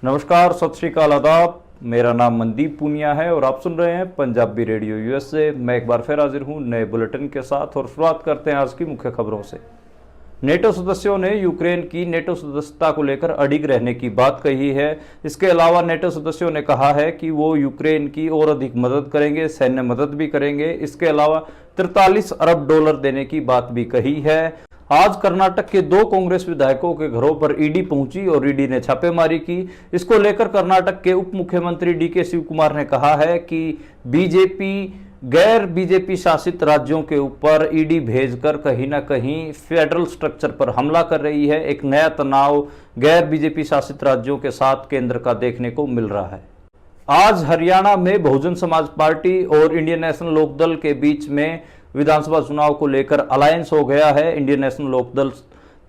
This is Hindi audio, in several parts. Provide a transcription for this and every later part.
नमस्कार, सत श्री अकाल, आदाब। मेरा नाम मनदीप पूनिया है और आप सुन रहे हैं पंजाबी रेडियो यूएसए। मैं एक बार फिर हाजिर हूं नए बुलेटिन के साथ और शुरुआत करते हैं आज की मुख्य खबरों से। नेटो सदस्यों ने यूक्रेन की नेटो सदस्यता को लेकर अडिग रहने की बात कही है। इसके अलावा नेटो सदस्यों ने कहा है कि वो यूक्रेन की और अधिक मदद करेंगे, सैन्य मदद भी करेंगे। इसके अलावा 43 अरब डॉलर देने की बात भी कही है। आज कर्नाटक के 2 कांग्रेस विधायकों के घरों पर ईडी पहुंची और ईडी ने छापेमारी की। इसको लेकर कर्नाटक के उप मुख्यमंत्री डीके शिव कुमार ने कहा है कि बीजेपी गैर बीजेपी शासित राज्यों के ऊपर ईडी भेजकर कहीं ना कहीं फेडरल स्ट्रक्चर पर हमला कर रही है। एक नया तनाव गैर बीजेपी शासित राज्यों के साथ केंद्र का देखने को मिल रहा है। आज हरियाणा में बहुजन समाज पार्टी और इंडियन नेशनल लोकदल के बीच में विधानसभा चुनाव को लेकर अलायंस हो गया है। इंडियन नेशनल लोकदल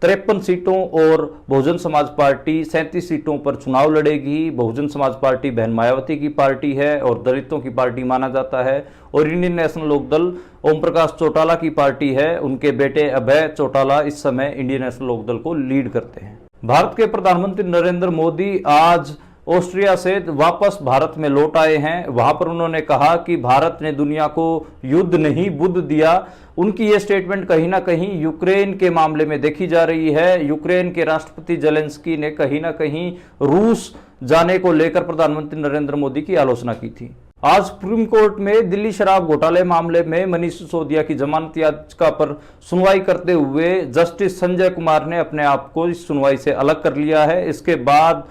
53 सीटों और बहुजन समाज पार्टी 37 सीटों पर चुनाव लड़ेगी। बहुजन समाज पार्टी बहन मायावती की पार्टी है और दलितों की पार्टी माना जाता है। और इंडियन नेशनल लोकदल ओम प्रकाश चौटाला की पार्टी है। उनके बेटे अभय चौटाला इस समय इंडियन नेशनल लोकदल को लीड करते हैं। भारत के प्रधानमंत्री नरेंद्र मोदी आज ऑस्ट्रिया से वापस भारत में लौट आए हैं। वहां पर उन्होंने कहा कि भारत ने दुनिया को युद्ध नहीं बुद्ध दिया। उनकी यह स्टेटमेंट कहीं ना कहीं यूक्रेन के मामले में देखी जा रही है। यूक्रेन के राष्ट्रपति जेलेंस्की ने कहीं ना कहीं रूस जाने को लेकर प्रधानमंत्री नरेंद्र मोदी की आलोचना की थी। आज सुप्रीम कोर्ट में दिल्ली शराब घोटाले मामले में मनीष सिसोदिया की जमानत याचिका पर सुनवाई करते हुए जस्टिस संजय कुमार ने अपने आप को इस सुनवाई से अलग कर लिया है। इसके बाद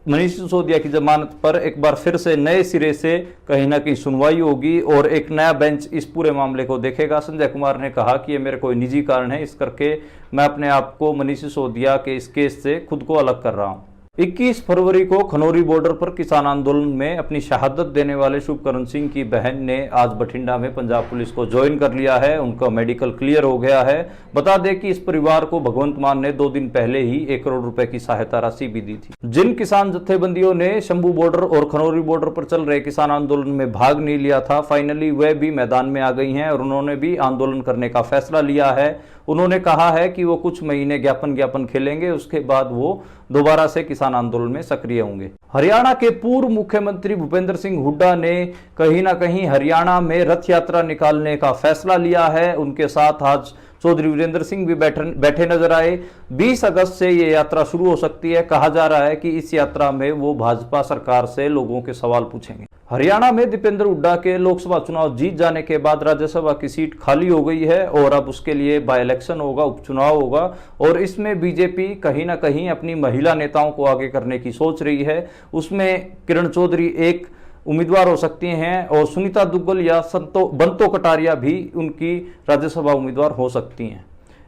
मनीष सिसोदिया की जमानत पर एक बार फिर से नए सिरे से कहीं ना कहीं सुनवाई होगी और एक नया बेंच इस पूरे मामले को देखेगा। संजय कुमार ने कहा कि ये मेरे कोई निजी कारण है, इस करके मैं अपने आप को मनीष सिसोदिया के इस केस से खुद को अलग कर रहा हूं। 21 फरवरी को खनौरी बॉर्डर पर किसान आंदोलन में अपनी शहादत देने वाले शुभकरण सिंह की बहन ने आज बठिंडा में पंजाब पुलिस को ज्वाइन कर लिया है। उनका मेडिकल क्लियर हो गया है। बता दें कि इस परिवार को भगवंत मान ने 2 दिन पहले ही 1 करोड़ रुपए की सहायता राशि भी दी थी। जिन किसान जत्थेबंदियों ने शंभू बॉर्डर और खनौरी बॉर्डर पर चल रहे किसान आंदोलन में भाग नहीं लिया था, फाइनली वह भी मैदान में आ गई हैं और उन्होंने भी आंदोलन करने का फैसला लिया है। उन्होंने कहा है कि वो कुछ महीने ज्ञापन खेलेंगे, उसके बाद वो दोबारा से किसान आंदोलन में सक्रिय होंगे। हरियाणा के पूर्व मुख्यमंत्री भूपेंद्र सिंह हुड्डा ने कहीं ना कहीं हरियाणा में रथ यात्रा निकालने का फैसला लिया है। उनके साथ आज चौधरी वीरेंद्र सिंह भी बैठे नजर आए। 20 अगस्त से ये यात्रा शुरू हो सकती है। कहा जा रहा है कि इस यात्रा में वो भाजपा सरकार से लोगों के सवाल पूछेंगे। हरियाणा में दीपेंद्र हुड्डा के लोकसभा चुनाव जीत जाने के बाद राज्यसभा की सीट खाली हो गई है और अब उसके लिए बाय इलेक्शन होगा, उपचुनाव होगा और इसमें बीजेपी कहीं ना कहीं अपनी महिला नेताओं को आगे करने की सोच रही है। उसमें किरण चौधरी एक उम्मीदवार हो सकती हैं और सुनीता दुग्गल या बंतो कटारिया भी उनकी राज्यसभा उम्मीदवार हो सकती हैं।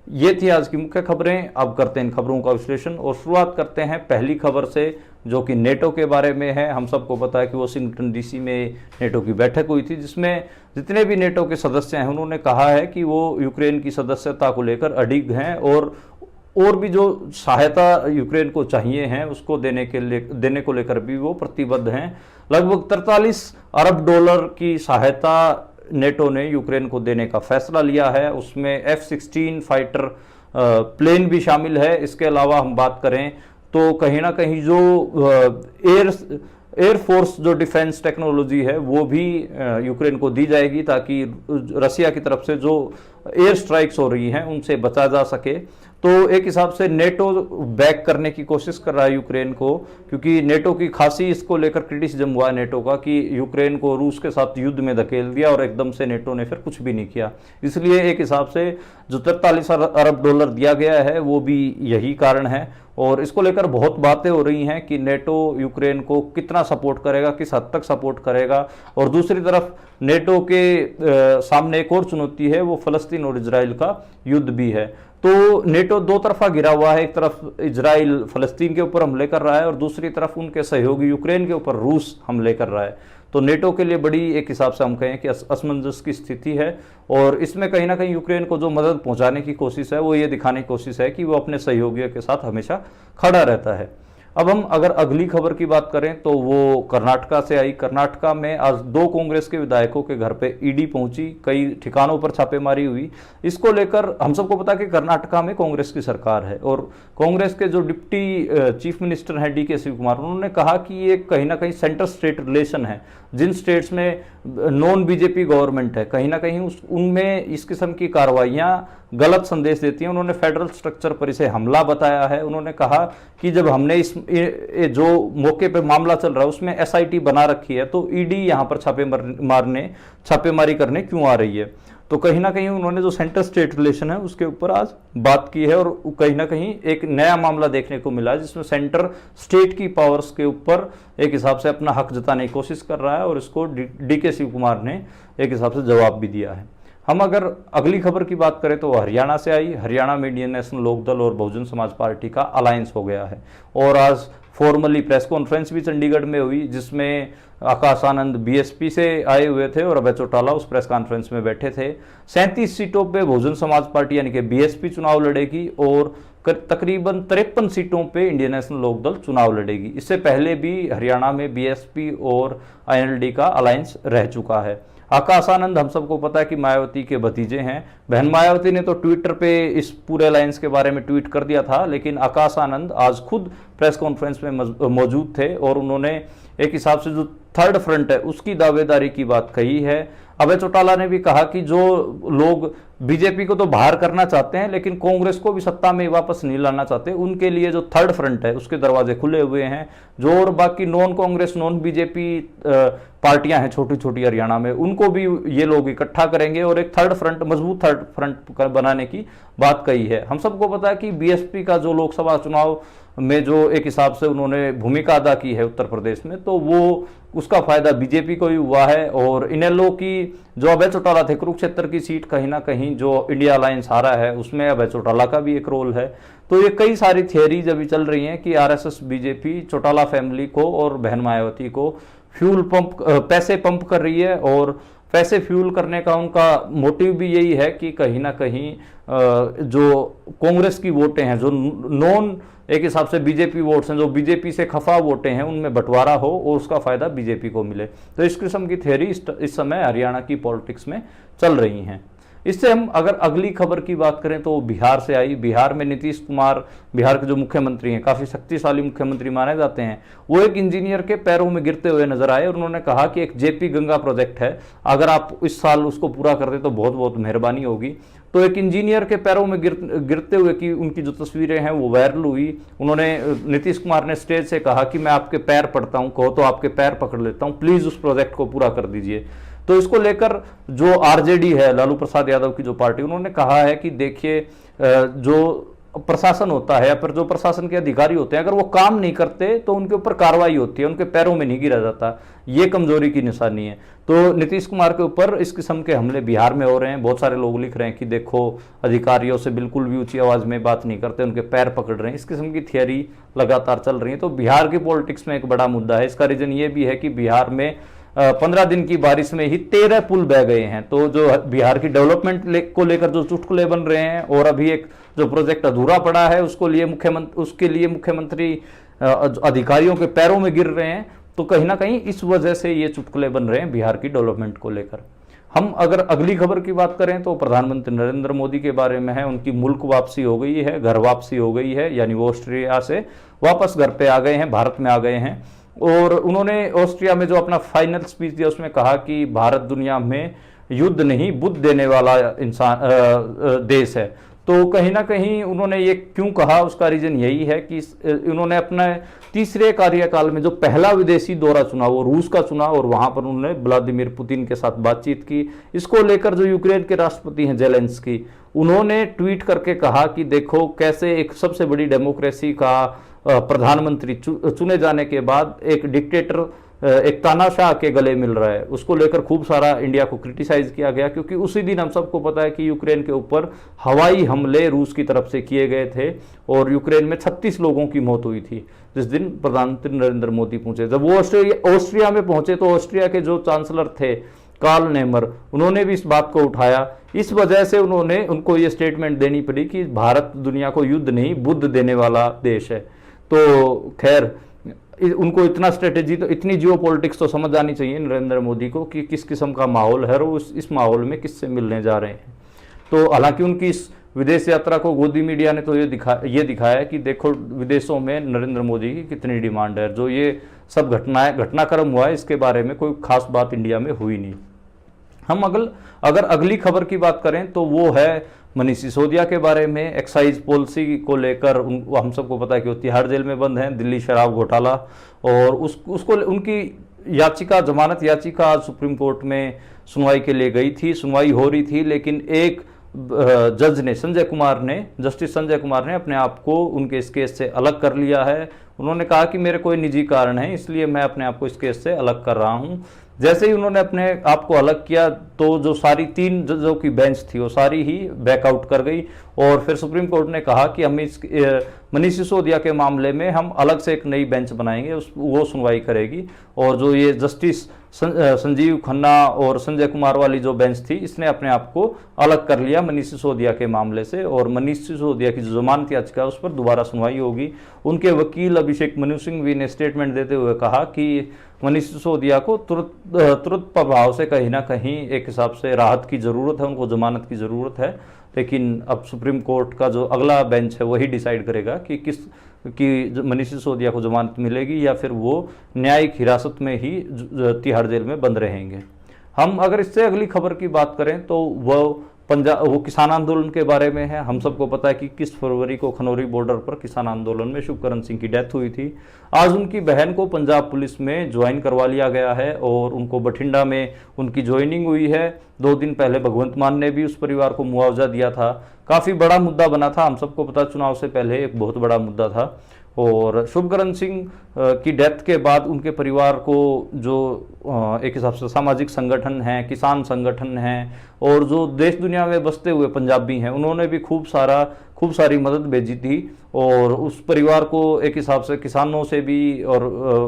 ये थी आज की मुख्य खबरें। अब करते हैं इन खबरों का विश्लेषण और शुरुआत करते हैं पहली खबर से, जो कि नेटो के बारे में है। हम सबको पता है कि वाशिंगटन डीसी में नेटो की बैठक हुई थी, जिसमें जितने भी नेटो के सदस्य हैं उन्होंने कहा है कि वो यूक्रेन की सदस्यता को लेकर अडिग हैं और भी जो सहायता यूक्रेन को चाहिए हैं उसको देने को लेकर भी वो प्रतिबद्ध हैं। लगभग 43 अरब डॉलर की सहायता नेटो ने यूक्रेन को देने का फैसला लिया है। उसमें F-16 फाइटर प्लेन भी शामिल है। इसके अलावा हम बात करें तो कहीं ना कहीं जो एयरफोर्स जो डिफेंस टेक्नोलॉजी है वो भी यूक्रेन को दी जाएगी, ताकि रसिया की तरफ से जो एयर स्ट्राइक्स हो रही हैं उनसे बचा जा सके। तो एक हिसाब से नेटो बैक करने की कोशिश कर रहा है यूक्रेन को, क्योंकि नेटो की खासी इसको लेकर क्रिटिसिज्म हुआ है नेटो का कि यूक्रेन को रूस के साथ युद्ध में धकेल दिया और एकदम से नेटो ने फिर कुछ भी नहीं किया। इसलिए एक हिसाब से जो 43 अरब डॉलर दिया गया है वो भी यही कारण है और इसको लेकर बहुत बातें हो रही हैं कि नेटो यूक्रेन को कितना सपोर्ट करेगा, किस हद तक सपोर्ट करेगा। और दूसरी तरफ नेटो के सामने एक और चुनौती है, वो फलस्तीन और इजराइल का युद्ध भी है। तो नेटो 2 तरफा घिरा हुआ है। एक तरफ इजराइल फलस्तीन के ऊपर हमले कर रहा है और दूसरी तरफ उनके सहयोगी यूक्रेन के ऊपर रूस हमले कर रहा है। तो नेटो के लिए बड़ी एक हिसाब से हम कहें कि असमंजस की स्थिति है और इसमें कहीं ना कहीं यूक्रेन को जो मदद पहुंचाने की कोशिश है वो ये दिखाने की कोशिश है कि वो अपने सहयोगियों के साथ हमेशा खड़ा रहता है। अब हम अगर अगली खबर की बात करें तो वो कर्नाटका से आई। कर्नाटका में आज 2 कांग्रेस के विधायकों के घर पे ईडी पहुंची, कई ठिकानों पर छापेमारी हुई। इसको लेकर हम सबको पता कि कर्नाटका में कांग्रेस की सरकार है और कांग्रेस के जो डिप्टी चीफ मिनिस्टर हैं डीके शिव कुमार, उन्होंने कहा कि ये कहीं ना कहीं सेंटर स्टेट रिलेशन है। जिन स्टेट्स में नॉन बीजेपी गवर्नमेंट है, कहीं ना कहीं उनमें इस किस्म की कार्रवाइयां गलत संदेश देती हैं। उन्होंने फेडरल स्ट्रक्चर पर इसे हमला बताया है। उन्होंने कहा कि जब हमने इस जो मौके पे मामला चल रहा है उसमें एसआईटी बना रखी है, तो ईडी यहां पर छापेमारी करने क्यों आ रही है। तो कहीं ना कहीं उन्होंने जो सेंटर स्टेट रिलेशन है उसके ऊपर आज बात की है और कहीं ना कहीं एक नया मामला देखने को मिला है जिसमें सेंटर स्टेट की पावर्स के ऊपर एक हिसाब से अपना हक जताने की कोशिश कर रहा है और इसको डीके शिव कुमार ने एक हिसाब से जवाब भी दिया है। हम अगर अगली खबर की बात करें तो हरियाणा से आई। हरियाणा में इंडियन नेशनल लोकदल और बहुजन समाज पार्टी का अलायंस हो गया है और आज फॉर्मली प्रेस कॉन्फ्रेंस भी चंडीगढ़ में हुई जिसमें आकाश आनंद बीएसपी से आए हुए थे और अभय चौटाला उस प्रेस कॉन्फ्रेंस में बैठे थे। 37 सीटों पे बहुजन समाज पार्टी यानी कि बीएसपी चुनाव लड़ेगी और तकरीबन 53 सीटों पे इंडियन नेशनल लोकदल चुनाव लड़ेगी। इससे पहले भी हरियाणा में बीएसपी और आईएनएलडी का अलायंस रह चुका है। आकाश आनंद हम सबको पता है कि मायावती के भतीजे हैं। बहन मायावती ने तो ट्विटर पे इस पूरे अलायंस के बारे में ट्वीट कर दिया था, लेकिन आकाश आनंद आज खुद प्रेस कॉन्फ्रेंस में मौजूद थे और उन्होंने एक हिसाब से जो थर्ड फ्रंट है उसकी दावेदारी की बात कही है। अभय चौटाला ने भी कहा कि जो लोग बीजेपी को तो बाहर करना चाहते हैं लेकिन कांग्रेस को भी सत्ता में वापस नहीं लाना चाहते, उनके लिए जो थर्ड फ्रंट है उसके दरवाजे खुले हुए हैं। जो और बाकी नॉन कांग्रेस नॉन बीजेपी पार्टियां हैं छोटी छोटी हरियाणा में, उनको भी ये लोग इकट्ठा करेंगे और एक थर्ड फ्रंट, मजबूत थर्ड फ्रंट बनाने की बात कही है। हम सबको पता है कि बीएसपी का जो लोकसभा चुनाव में जो एक हिसाब से उन्होंने भूमिका अदा की है उत्तर प्रदेश में, तो वो उसका फायदा बीजेपी को ही हुआ है। और इनेलो की जो अभय चौटाला थे, कुरुक्षेत्र की सीट कहीं ना कहीं जो इंडिया अलायंस हारा है उसमें अभय चौटाला का भी एक रोल है। तो ये कई सारी थियरीज अभी चल रही हैं कि आरएसएस बीजेपी चौटाला फैमिली को और बहन मायावती को पैसे पंप कर रही है और पैसे फ्यूल करने का उनका मोटिव भी यही है कि कहीं ना कहीं जो कांग्रेस की वोटें हैं, जो नॉन एक हिसाब से बीजेपी वोट्स हैं, जो बीजेपी से खफा वोटें हैं, उनमें बंटवारा हो और उसका फायदा बीजेपी को मिले। तो इस किस्म की थ्योरी इस समय हरियाणा की पॉलिटिक्स में चल रही हैं। इससे हम अगर अगली खबर की बात करें तो बिहार से आई। बिहार में नीतीश कुमार, बिहार के जो मुख्यमंत्री हैं, काफी शक्तिशाली मुख्यमंत्री माने जाते हैं, वो एक इंजीनियर के पैरों में गिरते हुए नजर आए और उन्होंने कहा कि एक जेपी गंगा प्रोजेक्ट है, अगर आप इस साल उसको पूरा कर दे तो बहुत बहुत मेहरबानी होगी। तो एक इंजीनियर के पैरों में गिरते हुए की उनकी जो तस्वीरें हैं वो वायरल हुई। उन्होंने, नीतीश कुमार ने स्टेज से कहा कि मैं आपके पैर पड़ता हूं, कहो तो आपके पैर पकड़ लेता हूं, प्लीज उस प्रोजेक्ट को पूरा कर दीजिए। तो इसको लेकर जो आरजेडी है, लालू प्रसाद यादव की जो पार्टी, उन्होंने कहा है कि देखिए जो प्रशासन होता है या फिर जो प्रशासन के अधिकारी होते हैं, अगर वो काम नहीं करते तो उनके ऊपर कार्रवाई होती है, उनके पैरों में नहीं गिरा जाता। ये कमजोरी की निशानी है। तो नीतीश कुमार के ऊपर इस किस्म के हमले बिहार में हो रहे हैं। बहुत सारे लोग लिख रहे हैं कि देखो अधिकारियों से बिल्कुल भी ऊंची आवाज में बात नहीं करते, उनके पैर पकड़ रहे हैं। इस किस्म की थियरी लगातार चल रही है। तो बिहार की पॉलिटिक्स में एक बड़ा मुद्दा है। इसका रीजन ये भी है कि बिहार में 15 दिन की बारिश में ही 13 पुल बह गए हैं। तो जो बिहार की डेवलपमेंट को लेकर जो चुटकुले बन रहे हैं और अभी एक जो प्रोजेक्ट अधूरा पड़ा है उसके लिए मुख्यमंत्री अधिकारियों के पैरों में गिर रहे हैं। तो कहीं ना कहीं इस वजह से ये चुटकुले बन रहे हैं बिहार की डेवलपमेंट को लेकर। हम अगर अगली खबर की बात करें तो प्रधानमंत्री नरेंद्र मोदी के बारे में है। उनकी मुल्क वापसी हो गई है, घर वापसी हो गई है, यानी वो ऑस्ट्रेलिया से वापस घर पे आ गए हैं, भारत में आ गए हैं। और उन्होंने ऑस्ट्रिया में जो अपना फाइनल स्पीच दिया उसमें कहा कि भारत दुनिया में युद्ध नहीं बुद्ध देने वाला देश है। तो कहीं ना कहीं उन्होंने ये क्यों कहा, उसका रीजन यही है कि उन्होंने अपने तीसरे कार्यकाल में जो पहला विदेशी दौरा चुना वो रूस का चुना और वहां पर उन्होंने व्लादिमीर पुतिन के साथ बातचीत की। इसको लेकर जो यूक्रेन के राष्ट्रपति हैं जेलेंस्की, उन्होंने ट्वीट करके कहा कि देखो कैसे एक सबसे बड़ी डेमोक्रेसी का प्रधानमंत्री चुने जाने के बाद एक डिक्टेटर, एक तानाशाह के गले मिल रहा है। उसको लेकर खूब सारा इंडिया को क्रिटिसाइज किया गया, क्योंकि उसी दिन हम सबको पता है कि यूक्रेन के ऊपर हवाई हमले रूस की तरफ से किए गए थे और यूक्रेन में 36 लोगों की मौत हुई थी जिस दिन प्रधानमंत्री नरेंद्र मोदी पहुंचे। जब वो ऑस्ट्रिया में पहुंचे तो ऑस्ट्रिया के जो चांसलर थे कार्ल नेमर, उन्होंने भी इस बात को उठाया। इस वजह से उनको ये स्टेटमेंट देनी पड़ी कि भारत दुनिया को युद्ध नहीं बुद्ध देने वाला देश है। तो खैर उनको इतना स्ट्रेटेजी तो इतनी जियो पॉलिटिक्स तो समझ आनी चाहिए नरेंद्र मोदी को कि किस किस्म का माहौल है और इस माहौल में किससे मिलने जा रहे हैं। तो हालांकि उनकी इस विदेश यात्रा को गोदी मीडिया ने तो ये दिखाया कि देखो विदेशों में नरेंद्र मोदी की कितनी डिमांड है। जो ये सब घटनाक्रम हुआ है इसके बारे में कोई खास बात इंडिया में हुई नहीं। हम अगर अगली खबर की बात करें तो वो है मनीष सिसोदिया के बारे में। एक्साइज पॉलिसी को लेकर हम सबको पता है कि वो तिहाड़ जेल में बंद हैं, दिल्ली शराब घोटाला, और उसको उनकी याचिका, जमानत याचिका आज सुप्रीम कोर्ट में सुनवाई के लिए गई थी। सुनवाई हो रही थी, लेकिन एक जज ने, जस्टिस संजय कुमार ने अपने आप को उनके इस केस से अलग कर लिया है। उन्होंने कहा कि मेरे कोई निजी कारण है, इसलिए मैं अपने आप को इस केस से अलग कर रहा हूं। जैसे ही उन्होंने अपने आप को अलग किया तो जो सारी 3 जजों की बेंच थी वो सारी ही बैकआउट कर गई, और फिर सुप्रीम कोर्ट ने कहा कि हम मनीष सिसोदिया के मामले में हम अलग से एक नई बेंच बनाएंगे, वो सुनवाई करेगी। और जो ये जस्टिस संजीव खन्ना और संजय कुमार वाली जो बेंच थी, इसने अपने आप को अलग कर लिया मनीष सिसोदिया के मामले से, और मनीष सिसोदिया की जो जमानत याचिका उस पर दोबारा सुनवाई होगी। उनके वकील अभिषेक मनु सिंघवी ने स्टेटमेंट देते हुए कहा कि मनीष सिसोदिया को तुरंत प्रभाव से कहीं ना कहीं एक हिसाब से राहत की ज़रूरत है, उनको जमानत की ज़रूरत है। लेकिन अब सुप्रीम कोर्ट का जो अगला बेंच है वही डिसाइड करेगा कि मनीष सिसोदिया को जमानत मिलेगी या फिर वो न्यायिक हिरासत में ही तिहाड़ जेल में बंद रहेंगे। हम अगर इससे अगली खबर की बात करें तो वो किसान आंदोलन के बारे में है। हम सबको पता है कि 21 फरवरी को खनौरी बॉर्डर पर किसान आंदोलन में शुभकरण सिंह की डेथ हुई थी। आज उनकी बहन को पंजाब पुलिस में ज्वाइन करवा लिया गया है और उनको बठिंडा में उनकी ज्वाइनिंग हुई है। 2 दिन पहले भगवंत मान ने भी उस परिवार को मुआवजा दिया था। काफ़ी बड़ा मुद्दा बना था, हम सबको पता, चुनाव से पहले एक बहुत बड़ा मुद्दा था। और शुभकरण सिंह की डेथ के बाद उनके परिवार को जो एक हिसाब से सामाजिक संगठन हैं, किसान संगठन हैं, और जो देश दुनिया में बसते हुए पंजाबी हैं, उन्होंने भी खूब सारी मदद भेजी थी। और उस परिवार को एक हिसाब से किसानों से भी और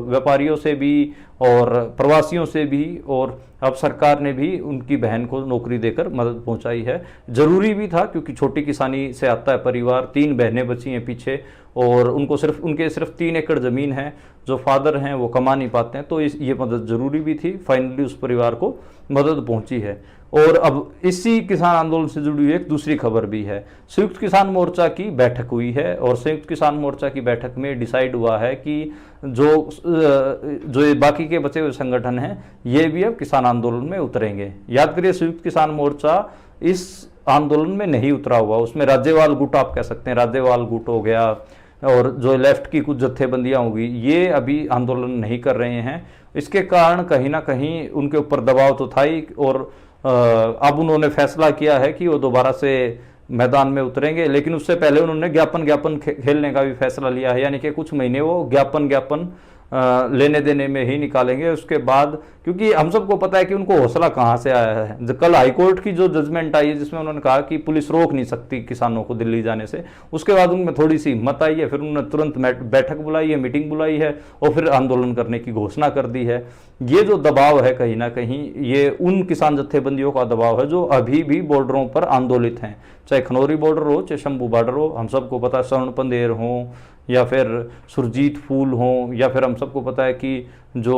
व्यापारियों से भी और प्रवासियों से भी, और अब सरकार ने भी उनकी बहन को नौकरी देकर मदद पहुंचाई है। जरूरी भी था क्योंकि छोटी किसानी से आता है परिवार, 3 बहनें बची हैं पीछे, और उनके सिर्फ 3 एकड़ ज़मीन है। जो फादर हैं वो कमा नहीं पाते हैं, तो ये मदद ज़रूरी भी थी। फाइनली उस परिवार को मदद पहुंची है। और अब इसी किसान आंदोलन से जुड़ी हुई एक दूसरी खबर भी है। संयुक्त किसान मोर्चा की बैठक हुई है, और संयुक्त किसान मोर्चा की बैठक में डिसाइड हुआ है कि जो बाकी के बचे हुए संगठन हैं ये भी अब किसान आंदोलन में उतरेंगे। याद करिए, संयुक्त किसान मोर्चा इस आंदोलन में नहीं उतरा हुआ। उसमें राज्यपाल गुट, आप कह सकते हैं, राज्यपाल गुट हो गया, और जो लेफ्ट की कुछ जत्थेबंदियां होगी, ये अभी आंदोलन नहीं कर रहे हैं। इसके कारण कहीं ना कहीं उनके ऊपर दबाव तो था ही, और अब उन्होंने फैसला किया है कि वो दोबारा से मैदान में उतरेंगे। लेकिन उससे पहले उन्होंने ज्ञापन खेलने का भी फैसला लिया है, यानी कि कुछ महीने वो ज्ञापन लेने देने में ही निकालेंगे। उसके बाद, क्योंकि हम सबको पता है कि उनको हौसला कहाँ से आया है। कल हाईकोर्ट की जो जजमेंट आई है जिसमें उन्होंने कहा कि पुलिस रोक नहीं सकती किसानों को दिल्ली जाने से, उसके बाद उनमें थोड़ी सी हिम्मत आई है। फिर उन्होंने तुरंत बैठक बुलाई है, मीटिंग बुलाई है, और फिर आंदोलन करने की घोषणा कर दी है। ये जो दबाव है कहीं ना कहीं, ये उन किसान जत्थेबंदियों का दबाव है जो अभी भी बॉर्डरों पर आंदोलित हैं, चाहे खनौरी बॉर्डर हो, चाहे शंभू बॉर्डर हो। हम सबको पता है स्वर्ण पंदेर हो, या फिर सुरजीत फूल हो, या फिर हम सबको पता है कि जो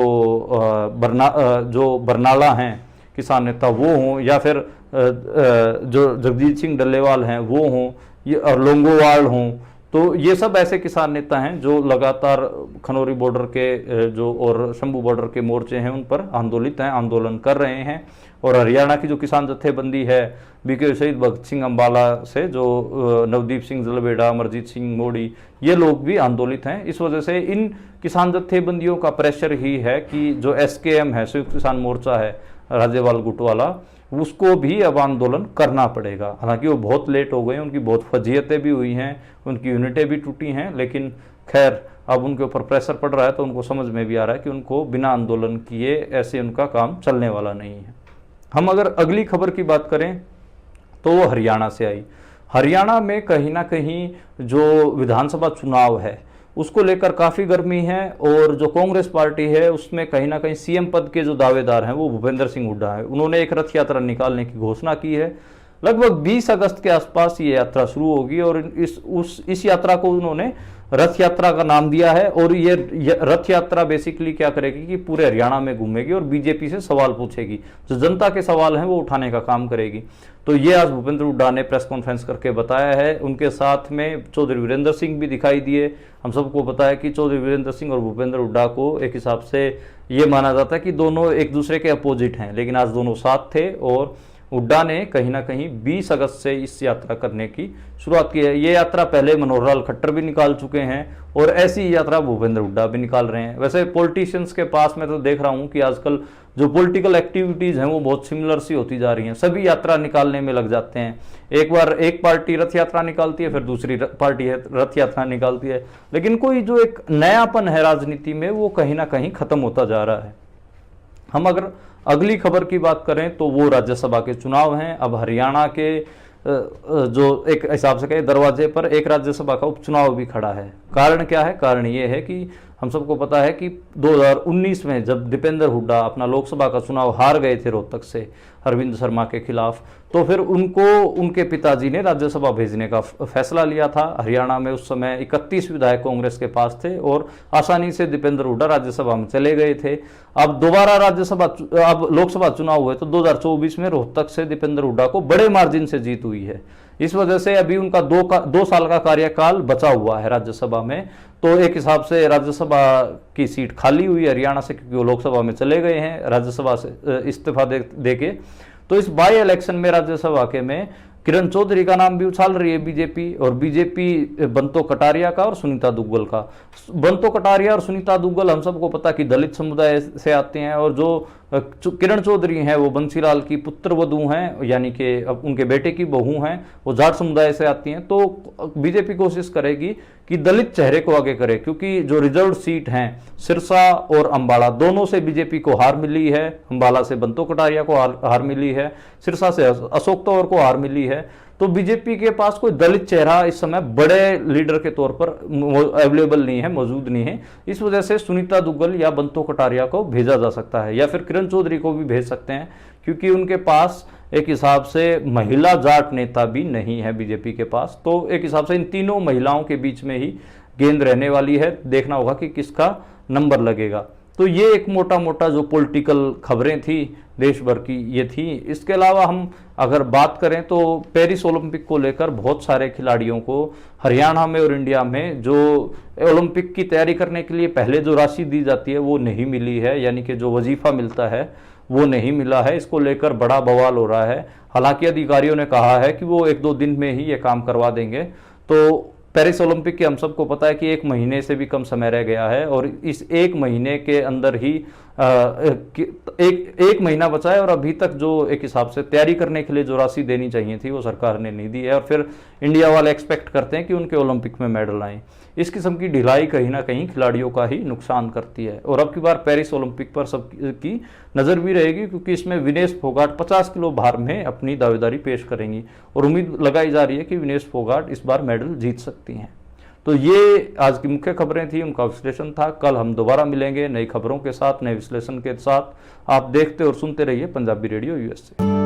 बरनाला हैं किसान नेता वो हों, या फिर जो जगजीत सिंह डल्लेवाल हैं वो हों, ये और लोंगोवाल हों। तो ये सब ऐसे किसान नेता हैं जो लगातार खनौरी बॉर्डर के और शंभू बॉर्डर के मोर्चे हैं उन पर आंदोलित हैं, आंदोलन कर रहे हैं। और हरियाणा की जो किसान जत्थेबंदी है, बीके शहीद भगत सिंह अम्बाला से जो नवदीप सिंह जलबेड़ा, अमरजीत सिंह मोड़ी, ये लोग भी आंदोलित हैं। इस वजह से इन किसान जत्थेबंदियों का प्रेशर ही है कि जो SKM है, संयुक्त किसान मोर्चा है, राज्यपाल गुट वाला, उसको भी अब आंदोलन करना पड़ेगा। हालांकि वो बहुत लेट हो गए, उनकी बहुत फजीयतें भी हुई हैं, उनकी यूनिटें भी टूटी हैं, लेकिन खैर अब उनके ऊपर प्रेशर पड़ रहा है तो उनको समझ में भी आ रहा है कि उनको बिना आंदोलन किए ऐसे उनका काम चलने वाला नहीं है। हम अगर अगली खबर की बात करें तो वो हरियाणा से आई। हरियाणा में कहीं ना कहीं जो विधानसभा चुनाव है उसको लेकर काफ़ी गर्मी है, और जो कांग्रेस पार्टी है उसमें कहीं ना कहीं CM पद के जो दावेदार हैं वो भूपेंद्र सिंह हुड्डा है। उन्होंने एक रथ यात्रा निकालने की घोषणा की है। लगभग 20 अगस्त के आसपास ये यात्रा शुरू होगी और इस यात्रा को उन्होंने रथ यात्रा का नाम दिया है। और ये रथ यात्रा बेसिकली क्या करेगी कि पूरे हरियाणा में घूमेगी और बीजेपी से सवाल पूछेगी, जो जनता के सवाल हैं वो उठाने का काम करेगी। तो ये आज भूपेंद्र हुड्डा ने प्रेस कॉन्फ्रेंस करके बताया है। उनके साथ में चौधरी वीरेंद्र सिंह भी दिखाई दिए। हम सबको पता है कि चौधरी वीरेंद्र सिंह और भूपेंद्र हुड्डा को एक हिसाब से ये माना जाता है कि दोनों एक दूसरे के अपोजिट हैं, लेकिन आज दोनों साथ थे और हुड्डा ने कहीं ना कहीं 20 अगस्त से इस यात्रा करने की शुरुआत की है। ये यात्रा पहले मनोहर लाल खट्टर भी निकाल चुके हैं और ऐसी यात्रा भूपेंद्र हुड्डा भी निकाल रहे हैं। वैसे पॉलिटिशियंस के पास मैं तो देख रहा हूं कि आजकल जो पॉलिटिकल एक्टिविटीज हैं वो बहुत सिमिलर सी होती जा रही हैं। सभी यात्रा निकालने में लग जाते हैं। एक बार एक पार्टी रथ यात्रा निकालती है, फिर दूसरी पार्टी रथ यात्रा निकालती है, लेकिन कोई जो एक नयापन है राजनीति में वो कहीं ना कहीं खत्म होता जा रहा है। हम अगर अगली खबर की बात करें तो वो राज्यसभा के चुनाव हैं। अब हरियाणा के जो एक हिसाब से कहें दरवाजे पर एक राज्यसभा का उपचुनाव भी खड़ा है। कारण क्या है? कारण ये है कि हम सबको पता है कि 2019 में जब दीपेंद्र हुड्डा अपना लोकसभा का चुनाव हार गए थे रोहतक से अरविंद शर्मा के खिलाफ, तो फिर उनको उनके पिताजी ने राज्यसभा भेजने का फैसला लिया था। हरियाणा में उस समय 31 विधायक कांग्रेस के पास थे और आसानी से दीपेंद्र हुड्डा राज्यसभा में चले गए थे। अब दोबारा अब लोकसभा चुनाव हुए तो 2024 में रोहतक से दीपेंद्र हुड्डा को बड़े मार्जिन से जीत हुई है। इस वजह से अभी उनका 2 साल का कार्यकाल बचा हुआ है राज्यसभा में। तो एक हिसाब से राज्यसभा की सीट खाली हुई हरियाणा से, क्योंकि वो लोकसभा में चले गए हैं राज्यसभा से इस्तीफा देके। तो इस बाई इलेक्शन में राज्यसभा के में किरण चौधरी का नाम भी उछाल रही है बीजेपी, और बीजेपी बंतो कटारिया का और सुनीता दुग्गल का। बंतो कटारिया और सुनीता दुग्गल हम सबको पता कि दलित समुदाय से आते हैं, और जो किरण चौधरी हैं वो बंसीलाल की पुत्र वधू हैं, यानी कि उनके बेटे की बहू हैं, वो जाट समुदाय से आती हैं। तो बीजेपी कोशिश करेगी कि दलित चेहरे को आगे करे, क्योंकि जो रिजर्व सीट हैं सिरसा और अंबाला दोनों से बीजेपी को हार मिली है। अंबाला से बंतो कटारिया को हार मिली है, सिरसा से अशोक तंवर को हार मिली है। तो बीजेपी के पास कोई दलित चेहरा इस समय बड़े लीडर के तौर पर अवेलेबल नहीं है, मौजूद नहीं है। इस वजह से सुनीता दुग्गल या बंतो कटारिया को भेजा जा सकता है, या फिर किरण चौधरी को भी भेज सकते हैं, क्योंकि उनके पास एक हिसाब से महिला जाट नेता भी नहीं है बीजेपी के पास। तो एक हिसाब से इन तीनों महिलाओं के बीच में ही गेंद रहने वाली है। देखना होगा कि किसका नंबर लगेगा। तो ये एक मोटा मोटा जो पॉलिटिकल खबरें थी देश भर की ये थी। इसके अलावा हम अगर बात करें तो पेरिस ओलंपिक को लेकर बहुत सारे खिलाड़ियों को हरियाणा में और इंडिया में जो ओलंपिक की तैयारी करने के लिए पहले जो राशि दी जाती है वो नहीं मिली है, यानी कि जो वजीफा मिलता है वो नहीं मिला है। इसको लेकर बड़ा बवाल हो रहा है। हालांकि अधिकारियों ने कहा है कि वो 1-2 दिन में ही ये काम करवा देंगे। तो पेरिस ओलंपिक के हम सबको पता है कि 1 महीने से भी कम समय रह गया है, और इस 1 महीने के अंदर ही एक महीना बचा है, और अभी तक जो एक हिसाब से तैयारी करने के लिए जो राशि देनी चाहिए थी वो सरकार ने नहीं दी है। और फिर इंडिया वाले एक्सपेक्ट करते हैं कि उनके ओलंपिक में मेडल आए। इस किस्म की ढिलाई कहीं ना कहीं खिलाड़ियों का ही नुकसान करती है। और अब की बार पेरिस ओलंपिक पर सबकी नज़र भी रहेगी, क्योंकि इसमें विनेश फोगाट 50 किलो भार में अपनी दावेदारी पेश करेंगी, और उम्मीद लगाई जा रही है कि विनेश फोगाट इस बार मेडल जीत सकती हैं। तो ये आज की मुख्य खबरें थी, उनका विश्लेषण था। कल हम दोबारा मिलेंगे नई खबरों के साथ, नए विश्लेषण के साथ। आप देखते और सुनते रहिए पंजाबी रेडियो यूएसए।